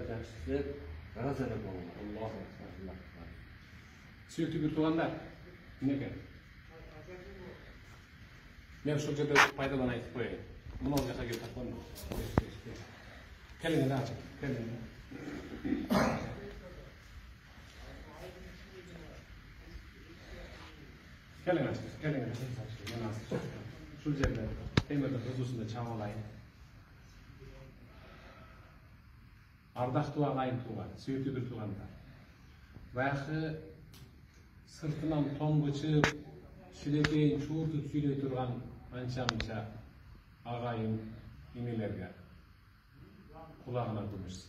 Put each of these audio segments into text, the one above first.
жақсы разы болыңыз. Allahu akbar. Suyuklu bir tuğanlar. Nege? Men şu жерде пайдалан айтып коеюн. Мынау жаққа келіп тапқан. Келіңіз ачы. Келіңіз. Келіңіз. Келіңіз. Şu жерде темірдің қызусында чамалайын. Ардақты ағайын туған, сүйікті бір туғандар. Баяғы сыртынан тоң бычып, сүйлетейін, шуыртып сүйлей тұрған анша-мұнша ағайын инелерге құлағына күміс.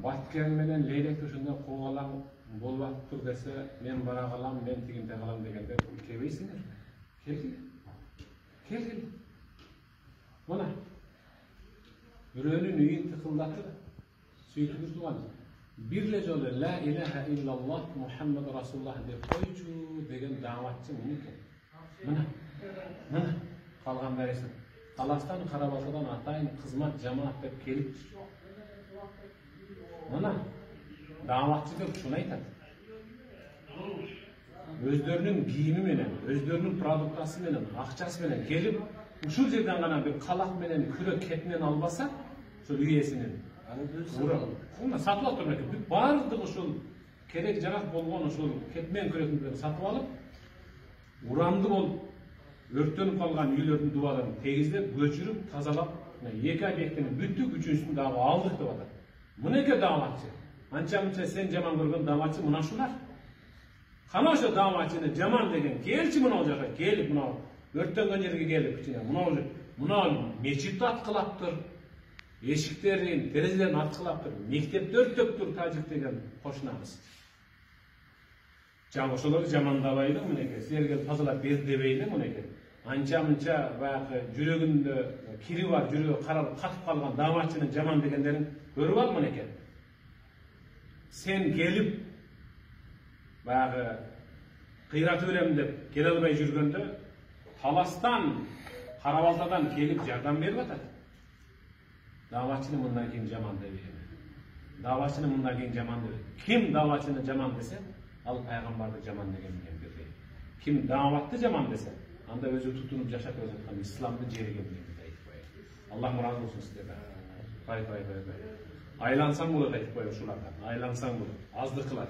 Баткен менен Лейлек түшінде қоғалам болбап тұр десе, мен бара қалам, мен тегінде қалам дегенде келбейсіңдер. Кел. Мына Ürünün üyün tıkıldatır, süйтіп тұрған. Бірле жолы, La ilaha illallah Muhammed Rasulullah деп қойчу деген даватчы мүнекен. Мына, қалған бәресін. Қаластан, Қарабасыдан атайын, қызмат, жамаат деп келіп. Мына, даватчы деп шуны айтады. Өздерінің киімі менен, өздерінің продуктасы менен, ақчасы менен келіп, ушул жерден гана бир калак менен күрө кетинен албаса, ошол үйесинен сатып алып турмак экен. Баардыгы ушул керек жарак болгон ушул кетмен күрөтүндөрү сатып алып, урамды болуп, өрттөнүп калган үйлөрдүн дубаларын тегиздеп, көчүрүп, тазалап, 2 объектинин бүттүк, 3-үчүсүн дагы алдык деп атат. Мынеке даватчы. Анча-мынча сен жаман көргөн даватчы мына ушулар. Кана ошо даватчыны жаман деген келчи мына жака келип мына өрттөнгөн жерге келип кичине мына мечит аткылаптыр, эшиктерин, терезелерин аткылаптыр, мектепти өрттөптүр тажик деген кошунабыз. Жана ошолорду жамандабайлы мынеке, силерге тазалап бер дебейли мынеке. Анча-мынча баягы жүрөгүндө кири бар, жүрөгү каралып катып калган даватчынын жаман дегендерин көрүп ал мынеке. Сен келип баягы кыйратып берем деп келе албай жүргөндө Таластан, Карабалтадан келип жардам берип атат. Даватчыны мындан кийин жаман дебейм. Даватчыны мындан кийин жаман дебейм. Ким даватчыны жаман десе, ал пайгамбарды жаман деген менен бирдей. Ким даватты жаман десе, анда өзү тутунуп жашап жаткан исламды жериге менен айтып коет. Аллах разы болсун сиздерден. Бай. Айлансаң болот айтып коет ушулардан. Айлансаң болот. Азды кылат.